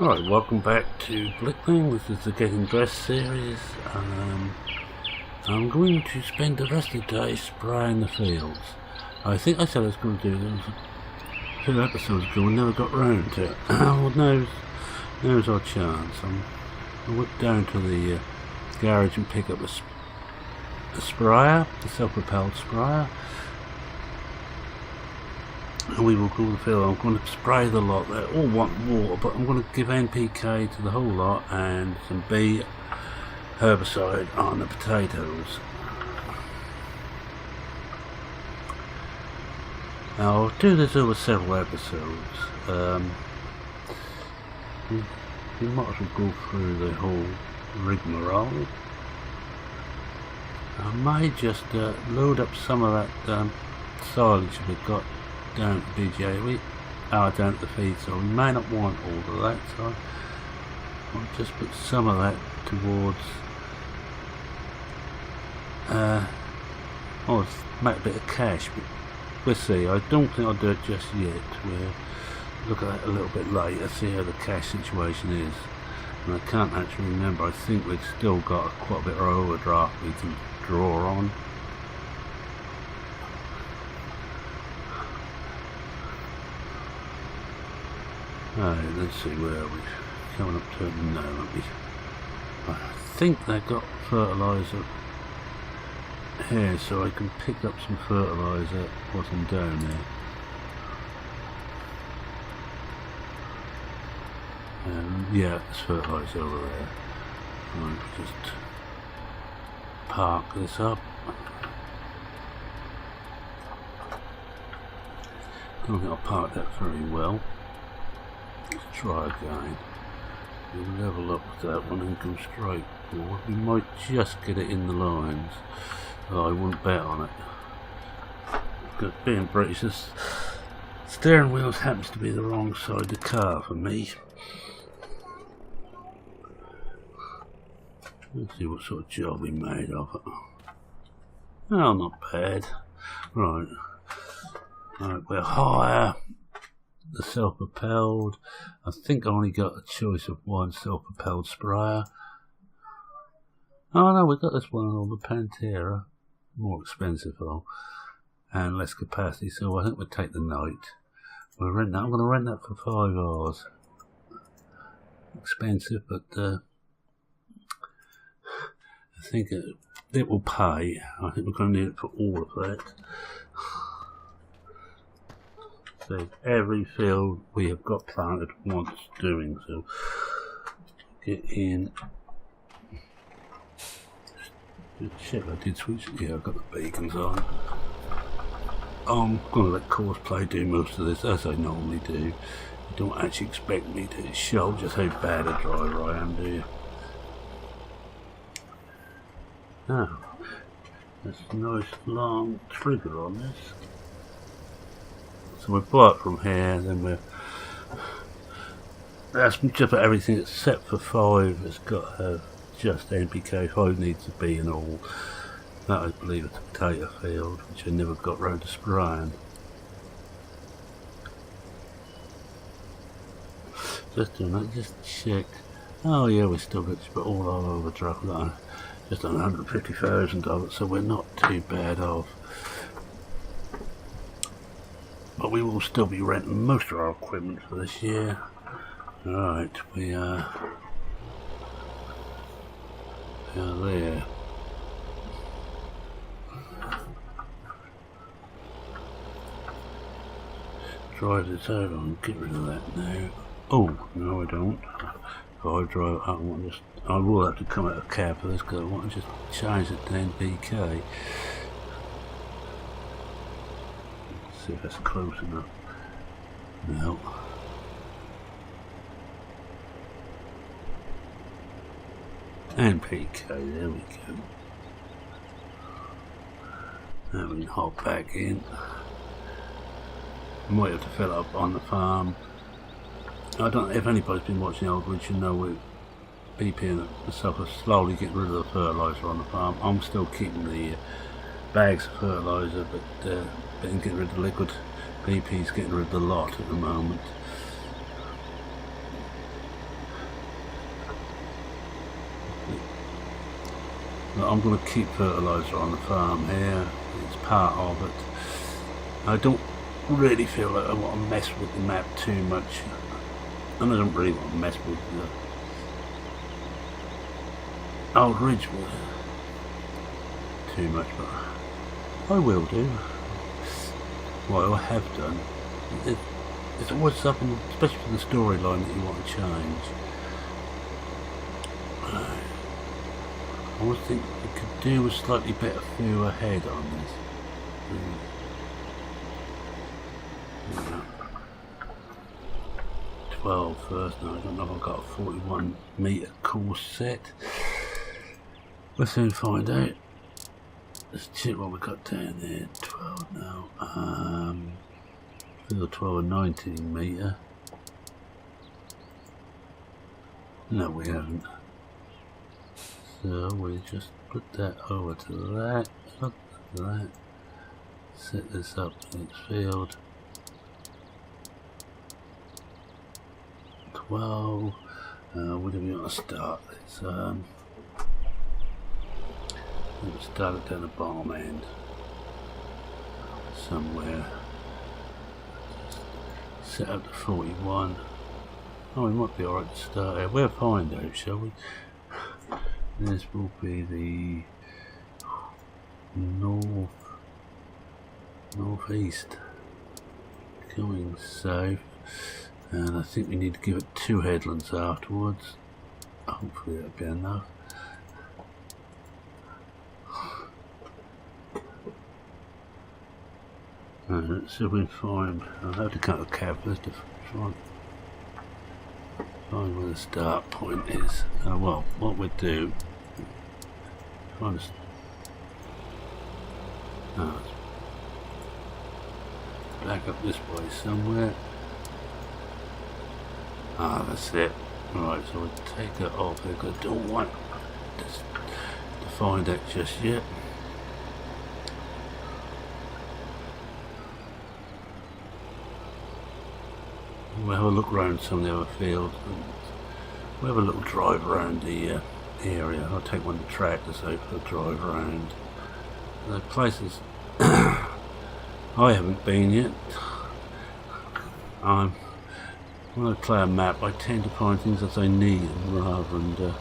Alright, welcome back to Blickling. This is the Getting Dressed series. I'm going to spend the rest of the day spraying the fields. I think I said I was going to do them 2 episodes ago and never got round to it. Well, now's our chance. I went down to the garage and pick up a sprayer, a self-propelled sprayer. And we will go to the field. I'm going to spray the lot. They all want water, but I'm going to give NPK to the whole lot and some B herbicide on the potatoes. I'll do this over several episodes. We might as well go through the whole rigmarole. I may just load up some of that silage we've got down at BJ, down at the feed, so we may not want all of that, so I'll just put some of that towards make a bit of cash, but we'll see. I don't think I'll do it just yet. We'll look at that a little bit later, see how the cash situation is. And I can't actually remember. I think we've still got quite a bit of overdraft we can draw on. Alright, let's see, where are we? Coming up to it now, aren't we? I think they've got fertiliser here, so I can pick up some fertiliser whilst I'm down there. Yeah, there's fertiliser over there. I'll just park this up. I don't think I'll park that very well. Let's try again. We'll level up with that one and go straight forward. We might just get it in the lines. Oh, I wouldn't bet on it. Because being British, this steering wheel happens to be the wrong side of the car for me. Let's see what sort of job we made of it. Oh, not bad. Right, we're higher. The self-propelled. I think I only got a choice of one self-propelled sprayer. Oh no, we've got this one on the Pantera. More expensive though. And less capacity, so I think we'll take the night. We'll rent that. I'm going to rent that for 5 hours. Expensive, but I think it will pay. I think we're going to need it for all of that. So every field we have got planted wants doing, so get in. Shit, I did switch. Yeah, I've got the beacons on. I'm going to let Courseplay do most of this, as I normally do. You don't actually expect me to show just how bad a driver I am, do you? Now, there's a nice long trigger on this. So we pull up from here, then that's just about everything except for 5. It's got to have just NPK. 5 needs to be in all. That I believe it's a potato field, which I never got round to spraying. Just doing that, just check. Oh yeah, we still got all our overdraft line. Just on 150,000 of it, so we're not too bad off. But we will still be renting most of our equipment for this year. Alright, we are there. Drive this out and get rid of that now. Oh, no I don't. If I drive it, I will have to come out of cab for this because I want to just change it to NPK. See if that's close enough. No. NPK, there we go. Now we can hop back in. Might have to fill up on the farm. I don't know if anybody's been watching OldBor, you know we're BPing myself are slowly getting rid of the fertiliser on the farm. I'm still keeping the bags of fertiliser, but getting rid of the liquid. BP's getting rid of the lot at the moment. I'm going to keep fertiliser on the farm here. It's part of it. I don't really feel like I want to mess with the map too much, and I don't really want to mess with the old Ridgewood too much, but I will do. What I have done, it's always something, especially for the storyline, that you want to change. I always think we could do a slightly better view ahead on this. 12 first. Now I don't know if I've got a 41 metre course set. We'll soon find out. Let's check what we got down there. 12 now. Field 12 and 19 metre. No, we haven't. So we just put that over to that. Up to that. Set this up in its field. 12. Where do we want to start this? We'll start it down the bottom end. Somewhere. Set up to 41. Oh, we might be alright to start here. We'll find out, shall we? This will be the northeast, going south, and I think we need to give it 2 headlands afterwards. Hopefully that'll be enough. Let's see if we can find. I'll have to cut a cab first to find where the start point is. Well, what we do. Trying to. Back up this way somewhere. That's it. Right, so we'll take it off because I don't want to find that just yet. We'll have a look around some of the other fields. We'll have a little drive around the area. I'll take one of the tractors out for a drive around. The places I haven't been yet. When I play a map, I tend to find things that I need rather than.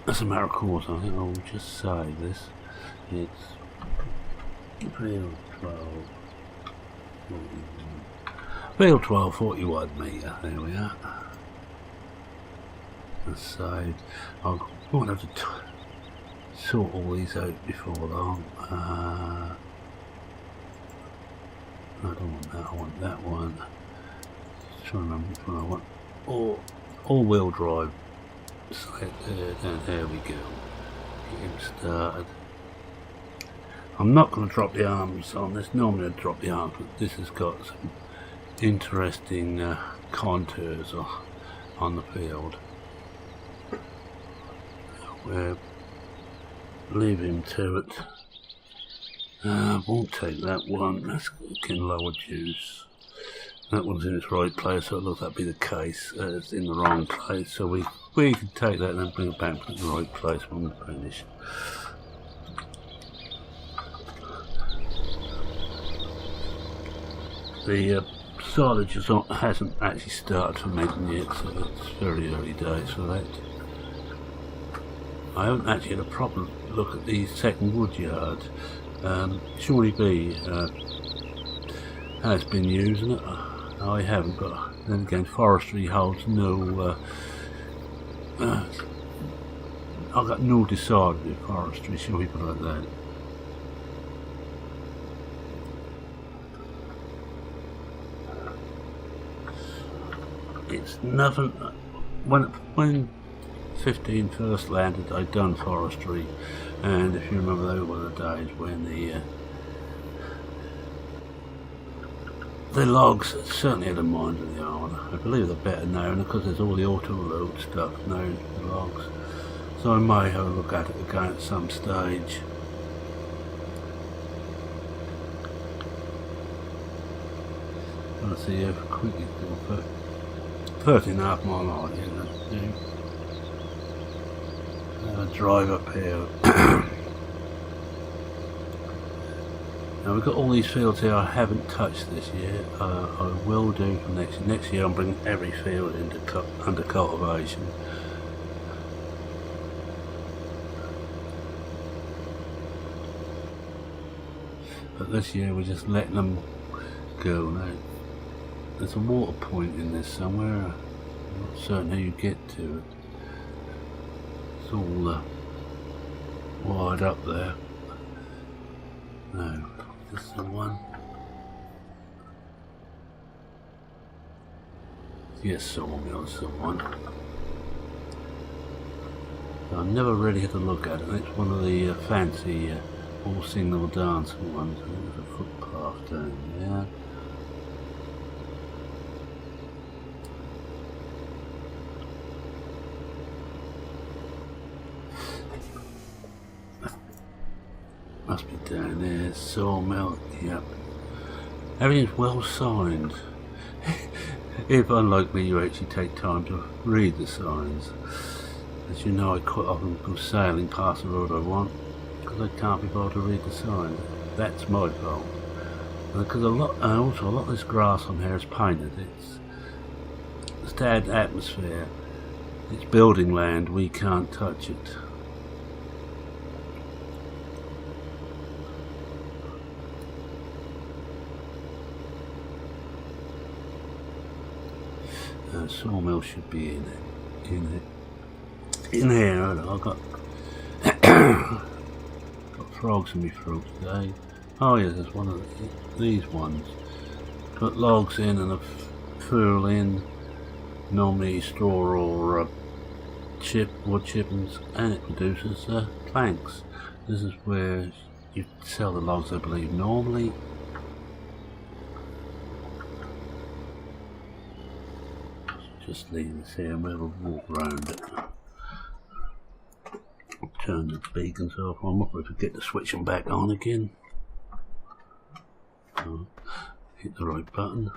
As a matter of course, I think I'll just save this. It's field 12. Field 12, 41 metre, there we are. That's saved. I won't have to sort all these out before long. I don't want that, I want that one. Just trying to remember which one I want. All-wheel drive. Select there, and there we go. Get him started. I'm not going to drop the arms on this. Normally I'd drop the arms, but this has got some interesting contours on the field. We'll leave him to it. Won't take that one. That's getting lower juice. That one's in its right place, so it looks like that'd be the case. It's in the wrong place, so we can take that and then bring it back to the right place when we finish. The silage hasn't actually started fermenting yet, so it's very early days for that. I haven't actually had a proper look at the second wood yard. Surely B has been using it. I haven't, but then again, forestry holds no. I've got no decided with forestry, shall we put it like that? It's nothing. When 15 first landed, I'd done forestry, and if you remember, those were the days when the logs certainly had a mind of their own. I believe they're better now because there's all the auto load stuff now, the logs. So I may have a look at it again at some stage. Let's see how quick it will put. 13.5 mile an hour, yeah, that's due. drive up here. Now we've got all these fields here I haven't touched this year. I will do for next year. Next year I'm bringing every field under cultivation. But this year we're just letting them go. Now, there's a water point in this somewhere. I'm not certain how you get to it. It's all wired up there. No, this is the one. Yes, sawmill's the one. I never really had to look at it. It's one of the fancy all signal dancing ones. There's a footpath down there. Must be down there. Sawmill. Yep. Everything's well signed. If, unlike me, you actually take time to read the signs. As you know, I quite often go sailing past the road I want because I can't be bothered to read the signs. That's my fault. Because also a lot of this grass on here is painted. It's to add atmosphere. It's building land. We can't touch it. Sawmill should be in here. I've got frogs in my throat today. Oh yeah, there's one of these ones. Put logs in and a fuel in, normally straw or wood chippings, and it produces planks. This is where you sell the logs, I believe, normally. Just leave this here and we'll walk around it. Turn the beacons off. I might forget to switch them back on again. Hit the right button.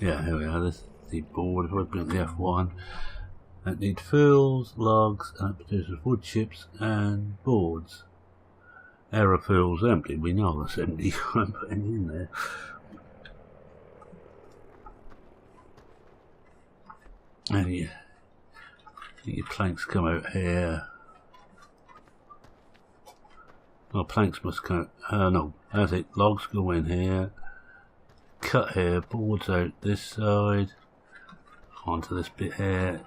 Yeah, here we are. This is the board. If I bring the F1, that needs fuels, logs, and it produces wood chips and boards. Error fuels empty. We know that's empty. I'm putting in there. And your planks come out here. Well, planks must come out. No, that's it. Logs go in here. Cut here. Boards out this side. Onto this bit here.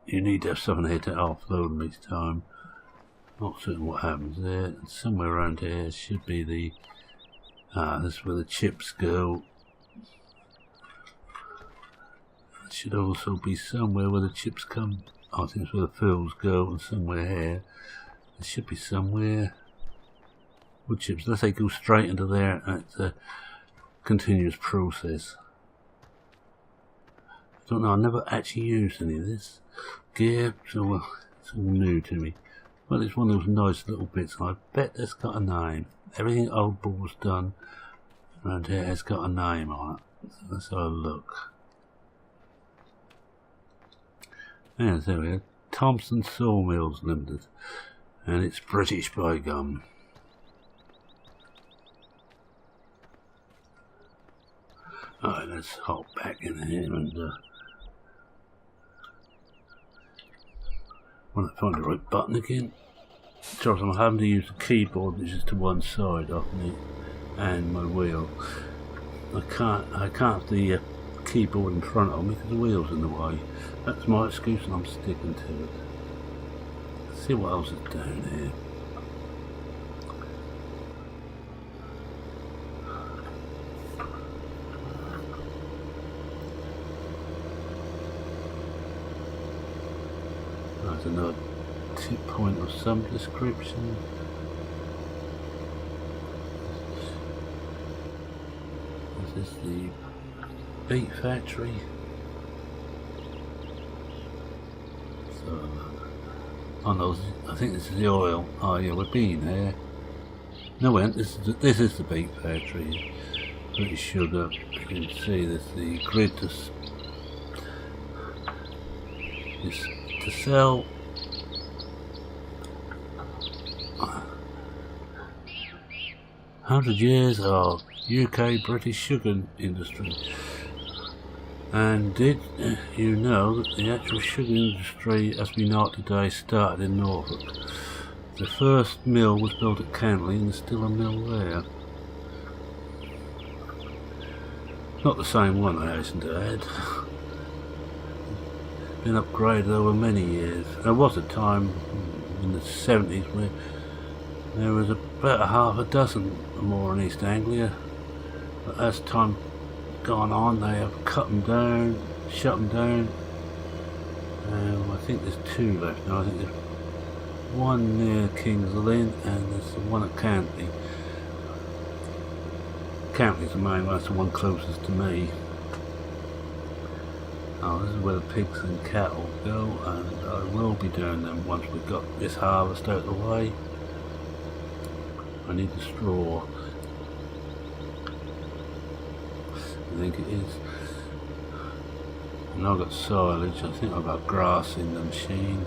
You need to have something here to offload them each time. Not certain what happens there. And somewhere around here should be the. This is where the chips go. Should also be somewhere where the chips come. I think it's where the fuels go, and somewhere here. There should be somewhere. Wood chips, unless they go straight into there, it's a continuous process. I don't know, I've never actually used any of this gear, so it's all new to me. Well, it's one of those nice little bits, and I bet it's got a name. Everything OldBor's done around here has got a name on it. So let's have a look. Yeah, there we are. Thompson Sawmills Limited, and it's British by gum. Alright, let's hop back in here and when I find the right button again. Sorry, I'm having to use the keyboard, which is to one side of me, and my wheel. I can't have the keyboard in front of me because the wheel's in the way. That's my excuse and I'm sticking to it. Let's see what else is down here. There's another tip point of some description. This is the beet factory. So, oh no, I think this is the oil. Oh yeah, we've been there. No, we haven't. This is the beet factory. British sugar. You can see there's the grid. is to sell. "100 years of UK British sugar industry." And did you know that the actual sugar industry as we know it today started in Norfolk? The first mill was built at Cantley and there's still a mill there. Not the same one, I hasten to add. Been upgraded over many years. There was a time in the 70s where there was about half a dozen or more in East Anglia, but as time gone on they have cut them down, shut them down. I think there's 2 left now. I think there's one near King's Lynn and there's the one at Cantley. Cantley's the main one, that's the one closest to me. Oh, this is where the pigs and cattle go, and I will be doing them once we've got this harvest out of the way. I need the straw. I think it is. And I've got silage, I think I've got grass in the machine.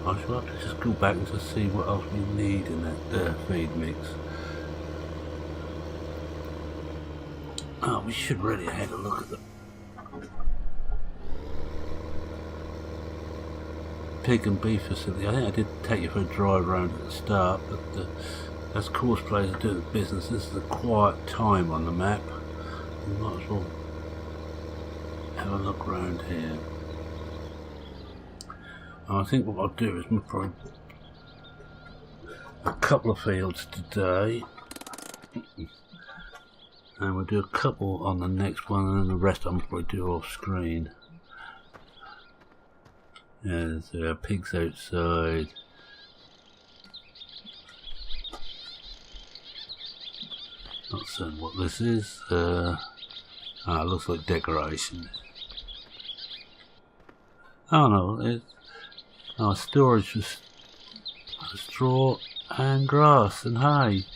I shall have to just go back and just see what else we need in that feed mix. Oh, we should really have a look at the pig and beef facility. I think I did take you for a drive round at the start, but as course players do the business, this is a quiet time on the map. You might as well have a look round here. I think what I'll do is we'll probably a couple of fields today, and we'll do a couple on the next one, and then the rest I'll probably do off screen. Yeah, there are pigs outside. Not certain what this is. It looks like decoration. Oh no, it's storage for straw and grass and hay.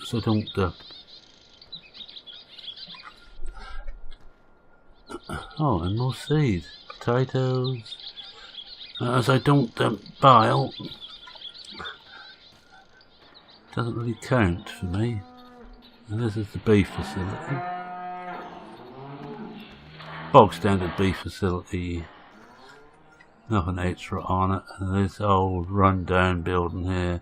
So don't oh, and more seed, potatoes. As I don't bile, doesn't really count for me. And this is the beef facility. Bog standard beef facility. Nothing extra on it. And this old run down building here.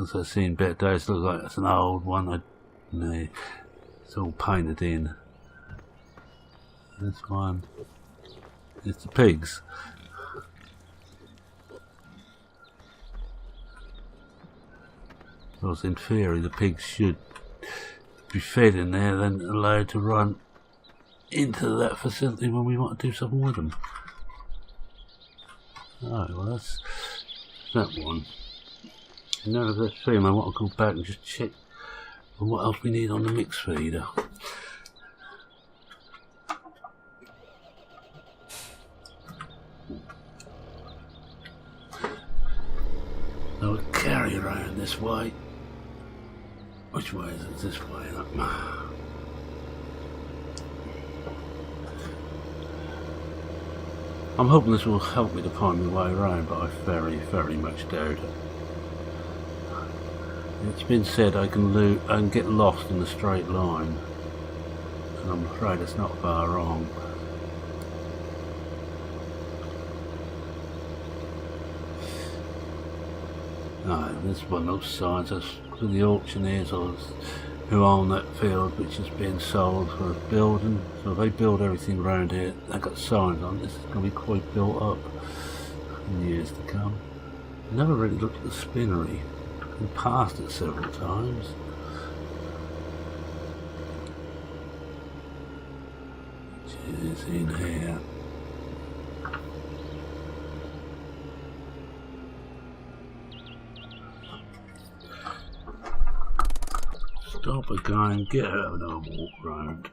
As I've seen better days, looks like it's an old one. It's all painted in. This one is the pigs. Because in theory the pigs should be fed in there, then allowed to run into that facility when we want to do something with them. Alright, well that's that one. Now that that's three, I want to go back and just check on what else we need on the mix feeder. Now we'll carry around this way. Which way is it? This way. I'm hoping this will help me to find my way around, but I very, very much doubt it. It's been said I can get lost in a straight line, and I'm afraid it's not far wrong. No, there's one of those signs. That's for the auctioneers who own that field, which is being sold for building. So if they build everything around here, they've got signs on. This is going to be quite built up in years to come. I never really looked at the spinnery. Been past it several times. Which is in here. Stop again, get out and I'll walk round.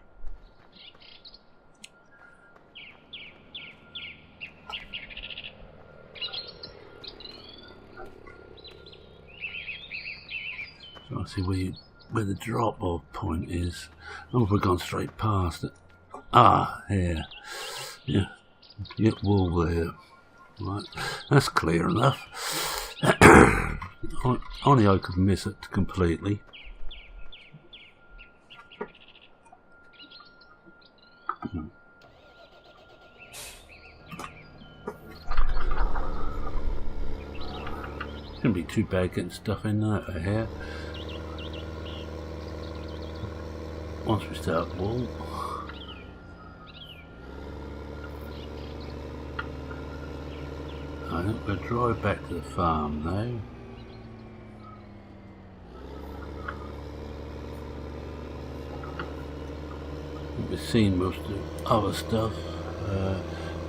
So I see where you where the drop-off point is. Oh, we've gone straight past it. Ah, here. Yeah, get wool there. Right, that's clear enough. Only I could miss it completely. Shouldn't be too bad getting stuff in there here. Once we start wool. I think we'll drive back to the farm now. We've seen most of the other stuff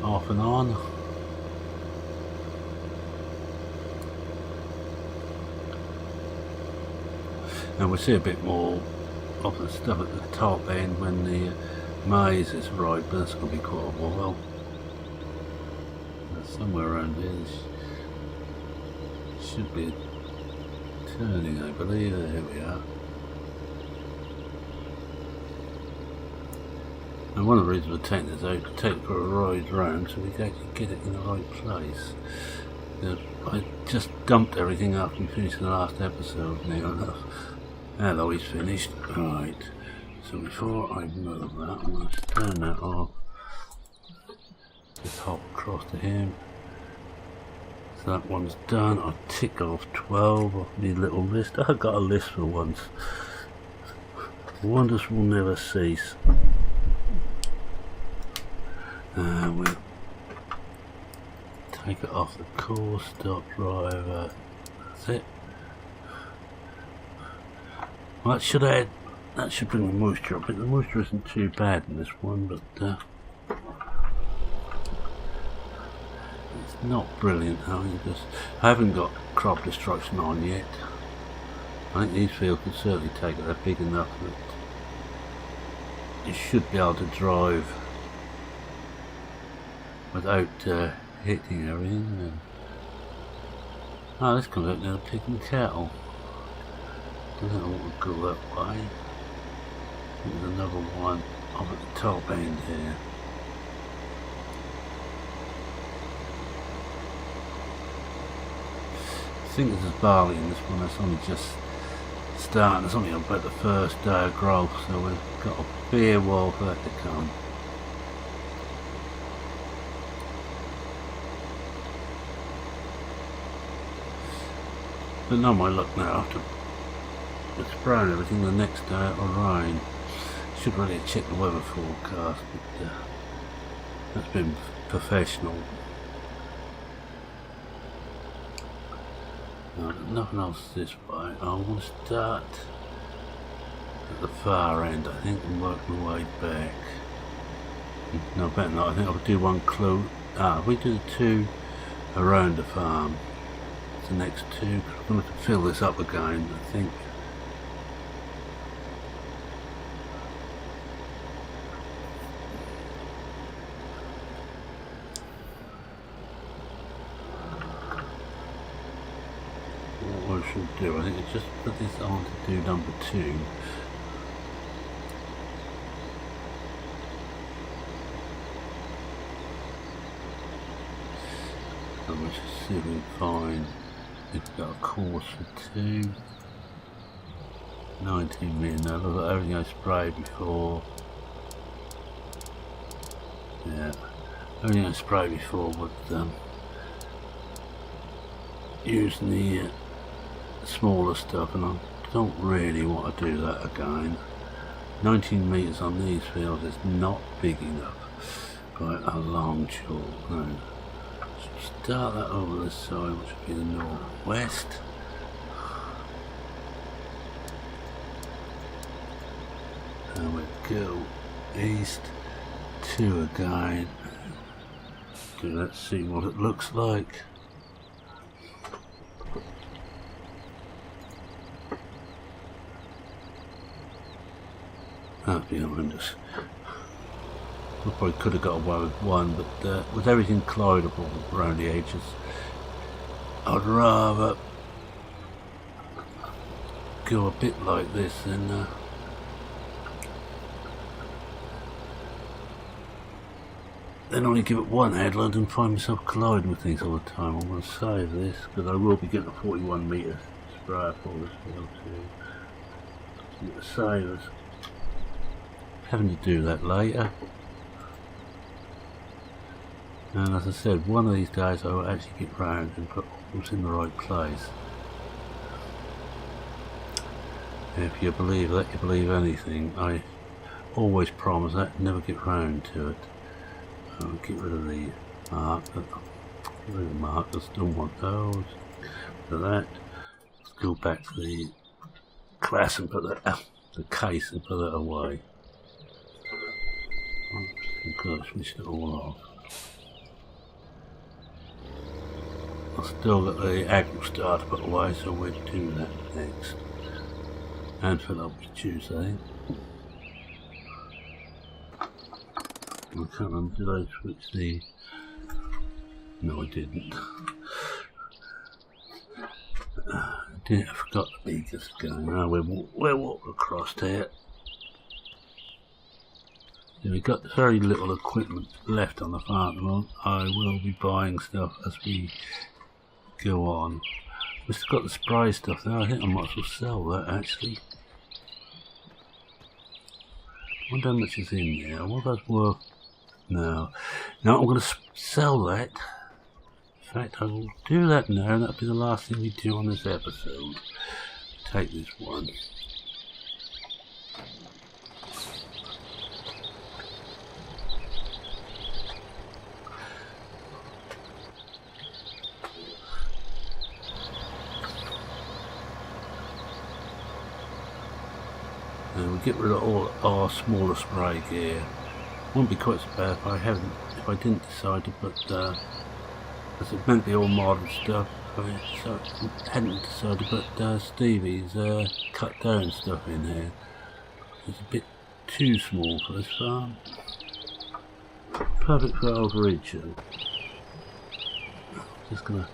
off and on. And we'll see a bit more of the stuff at the top end when the maize is ripe, but that's going to be quite a while. Somewhere around here should be a turning, I believe. There we are. And one of the reasons we're taking this out to take it for a ride round so we can actually get it in the right place. I just dumped everything after we finished the last episode near enough. Hello, he's finished. Right. So before I move that, I'm going to turn that off. Just hop across to him. So that one's done. I'll tick off 12 off the little list. I've got a list for once. Wonders will never cease. And we'll take it off the course, stop driver. That's it. Well, that should bring the moisture up. But the moisture isn't too bad in this one, but it's not brilliant. I haven't got crop destruction on yet. I think these fields could certainly take it. They're big enough that you should be able to drive without hitting everything. Oh, this comes out now picking cattle. I don't know what we'll go that way. There's another one up at the top end here. I think there's barley in this one. That's only just starting. It's only about the first day of growth, so we've got a fair while for that to come. But no, my luck now after it's spraying everything, the next day it'll rain. Should really check the weather forecast, but that's been professional. No, nothing else this way. I want to start at the far end, I think, and work my way back. No, better not. I think I'll do one clue. We do the two around the farm. The next two. I'm going to fill this up again, I think. What I should do, I think I just put this on to do number 2. And we'll just see if we can find. It's got a course for 2. 19 million. Now look at everything I sprayed before. Yeah, everything I sprayed before was using the smaller stuff, and I don't really want to do that again. 19 metres on these fields is not big enough by a long chalk. No. Start that over this side, which would be the northwest. And we go east 2 again. So let's see what it looks like. That's behind us. I probably could have got away with 1, but with everything collidable around the edges, I'd rather go a bit like this, then only give it one headland and find myself colliding with things all the time. I'm going to save this because I will be getting a 41 metre sprayer for this field too. To save us having to do that later. And as I said, one of these days I will actually get round and put what's in the right place. If you believe that, you believe anything. I always promise that, never get round to it. I'll get rid of the markers. Get rid of the markers, don't want those. For that, let's go back to the class and put that, the case and put that away. Because I switched it all off. I've still got the agro star to put away, so we'll do that next. And fill up with Tuesday. I can't remember, did I switch the... No, I didn't. I forgot the beakers going. Now we'll walk across here. We've got very little equipment left on the farm at the moment. I will be buying stuff as we go on. We've still got the spray stuff there. I think I might as well sell that actually. I wonder how much is in there. What that's worth now. Now I'm going to sell that. In fact, I will do that now, and that'll be the last thing we do on this episode. Take this one. And we'll get rid of all our smaller spray gear. Wouldn't be quite so bad if I didn't decide to put as it meant the all modern stuff. So I hadn't decided to put Stevie's cut down stuff in here. It's a bit too small for this farm. Perfect for old ridge. Just gonna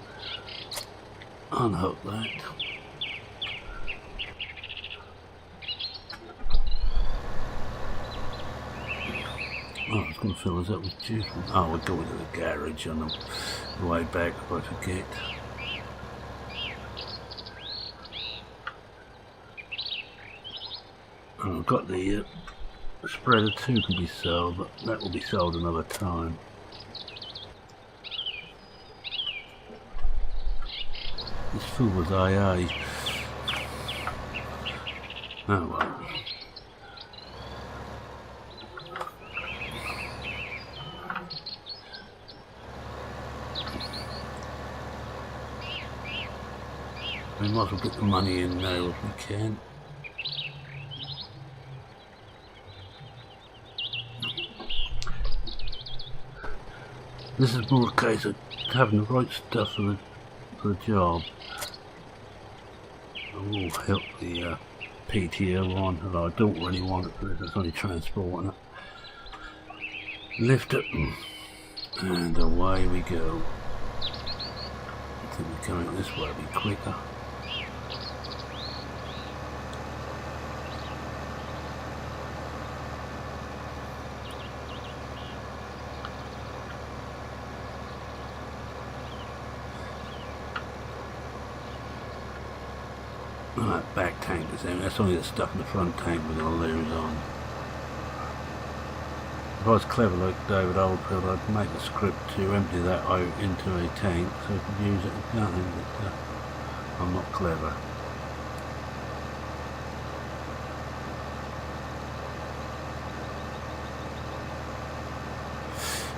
unhook that. Oh, I was going to fill this up with juice. Oh, we're going to the garage on the way back if I forget. Oh, I've got the spreader 2 can be sold, but that will be sold another time. This fool was AA. Oh well. We might as well get the money in now if we can. This is more a case of having the right stuff for the job. I will help the PTO on, although I don't really want it because it's only transporting it. Lift it, and away we go. I think we're going this way, it'll be quicker. Oh, that back tank is in. That's only the stuff in the front tank we're going to lose on. If I was clever like David Oldfield, I'd make a script to empty that out into a tank so I could use it as nothing, but I'm not clever.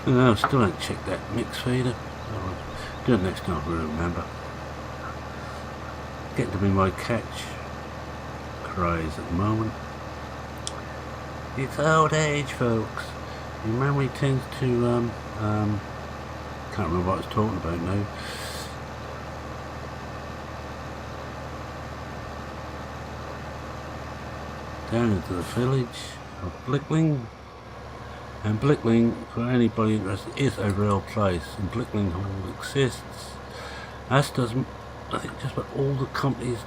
No, I still don't check that mix feeder. I'll do it next time if I remember. Getting to be my catch craze at the moment. It's old age, folks. Your memory tends to can't remember what I was talking about now. Down into the village of Blickling. And Blickling, for anybody interested, is a real place, and Blickling Hall exists, as does I think just about all the companies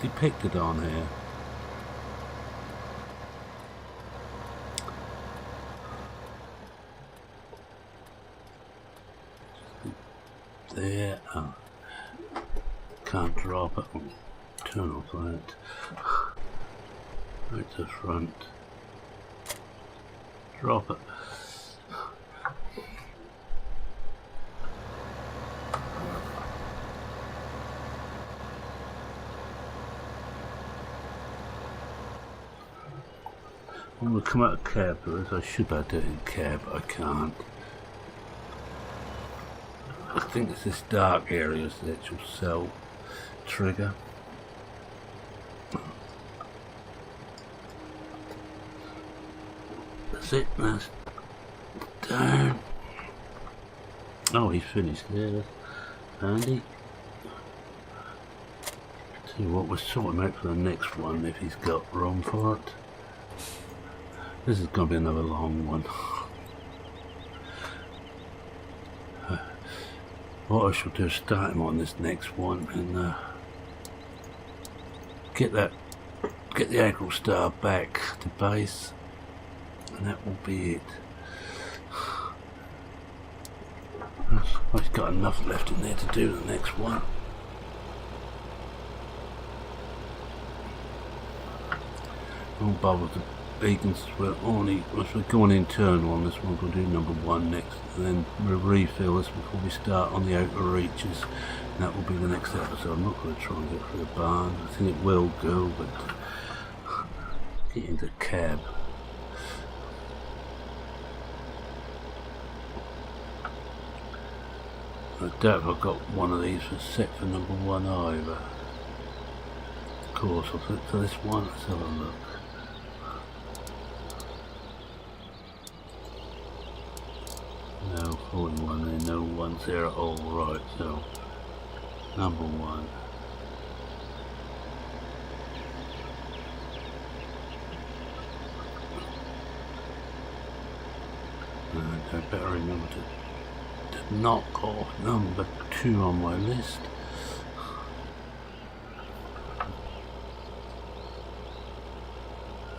depicted on here. There, oh, can't drop it. Oh, turn off that. Right to the front. Drop it. I'm going to come out of cab, as I should have done it in cab, but I can't. I think it's this dark area is the actual cell trigger. That's it, that's down. Oh, he's finished there, Andy. See what, we're sorting out for the next one if he's got room for it. This is going to be another long one. What I shall do is start him on this next one and get the ankle star back to base, and that will be it. I've got enough left in there to do the next one. Don't bother with the beacons. We're going internal on this one. We'll do number 1 next, and then we'll refill this before we start on the outer reaches. And that will be the next episode. I'm not going to try and get through the barn. I think it will go, but get into cab. I doubt if I've got one of these set for number 1 either. Of course, I'll flip for this one. Let's have a look. No 41 there, no 1 there at all. Right, so number 1. And I better remember to knock off number 2 on my list.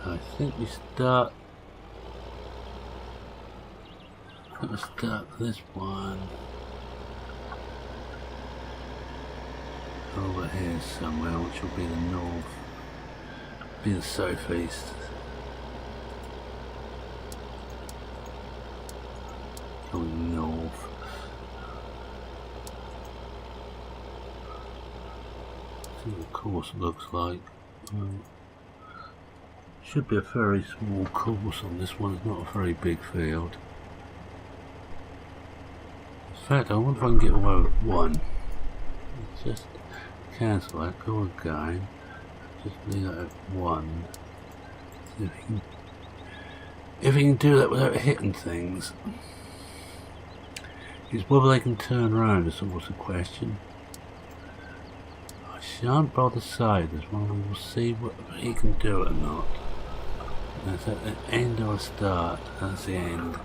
I think we start. Let's start this one over here somewhere, which will be the north, be the southeast. Going north. See what the course looks like. Should be a very small course on this one. It's not a very big field. In fact, I wonder if I can get away with 1. Just cancel that, go again. Just leave that at 1. See if he can do that without hitting things. Is whether they can turn around is always a question. I shan't bother say this one. We'll see what he can do or not. That's at the end or start. That's the end.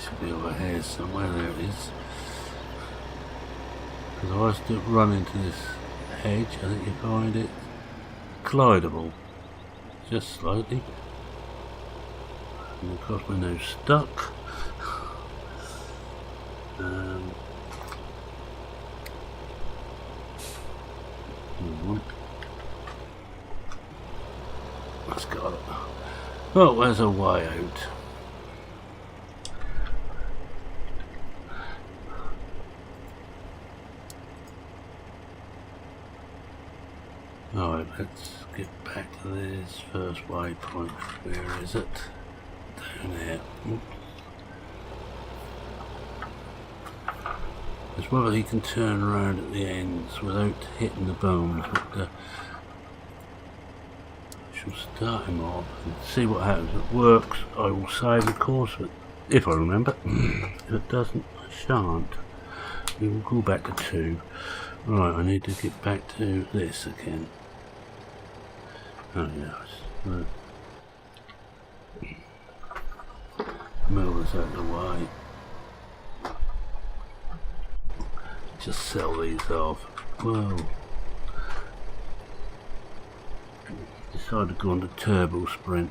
Should be over here somewhere. There it is. Because I was to run into this hedge. I think you find it collidable. Just slightly. And of course we're now stuck. That's got it. Oh, there's a way out. Alright, let's get back to this first waypoint. Where is it? Down there. It's whether he can turn around at the ends without hitting the bones. But she'll start him off and see what happens. If it works, I will save the course, but if I remember. If it doesn't, I shan't. We will go back to 2. Right, I need to get back to this again. Oh yes. move this out of the way. Just sell these off. Whoa. Decided to go on the turbo sprint.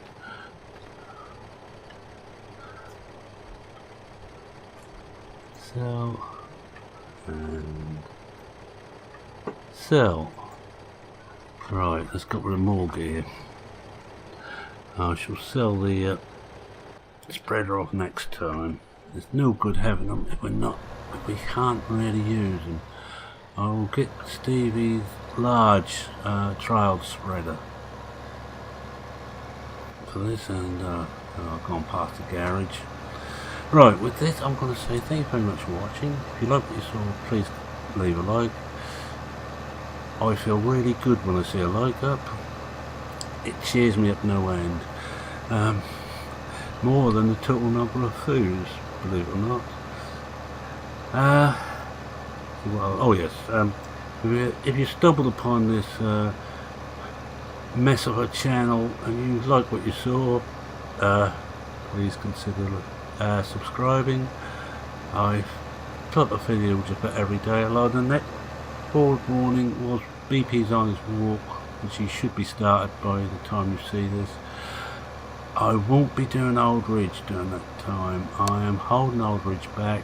Sell and sell. Right, let's get rid of more gear. I shall sell the spreader off next time. There's no good having them if we can't really use them. I will get Stevie's large trial spreader for this, and I've gone past the garage. Right, with this I'm going to say thank you very much for watching. If you like what you saw, please leave a like. I feel really good when I see a like up. It cheers me up no end. More than the total number of views, believe it or not. Well, oh yes, if you stumbled upon this mess of a channel and you like what you saw, please consider subscribing. I put a video just about every day. Other than that, forward warning was BP's on his walk, which he should be started by the time you see this. I won't be doing Old Ridge during that time. I am holding Old Ridge back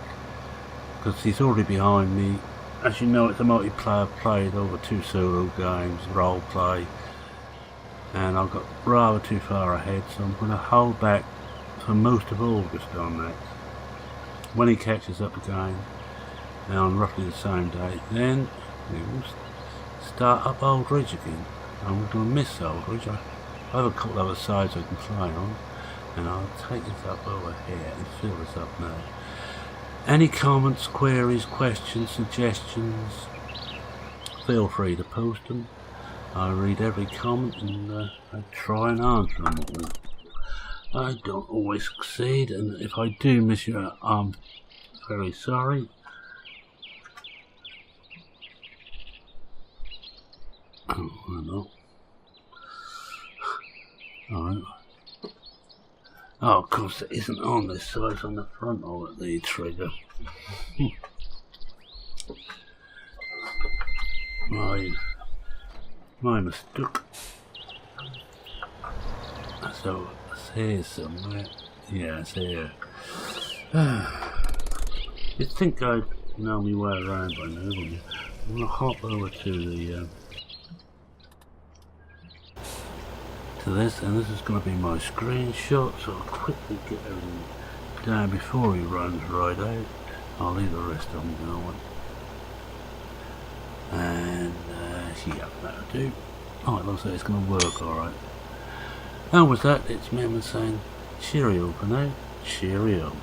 because he's already behind me. As you know, it's a multiplayer played over 2 solo games, role play, and I've got rather too far ahead, so I'm going to hold back for most of August on that. When he catches up again, on roughly the same date, then we will start up Old Ridge again. I'm going to miss Old Ridge. I have a couple other sides I can fly on, and I'll take this up over here and fill this up now. Any comments, queries, questions, suggestions, feel free to post them. I read every comment and I try and answer them all. I don't always succeed, and if I do miss you, I'm very sorry. Oh, I know. Alright. Oh, of course it isn't on this side, it's on the front of it, the trigger. My mistake. So, it's here somewhere. Yeah, it's here. You'd think I'd know my way around by now, wouldn't you? I'm going to hop over to the this, and this is going to be my screenshot, so I'll quickly get everything down before he runs right out. I'll leave the rest of them going, and yeah, that'll do. Oh, it looks like it's going to work alright. And with that, it's me saying cheerio for now. Cheerio.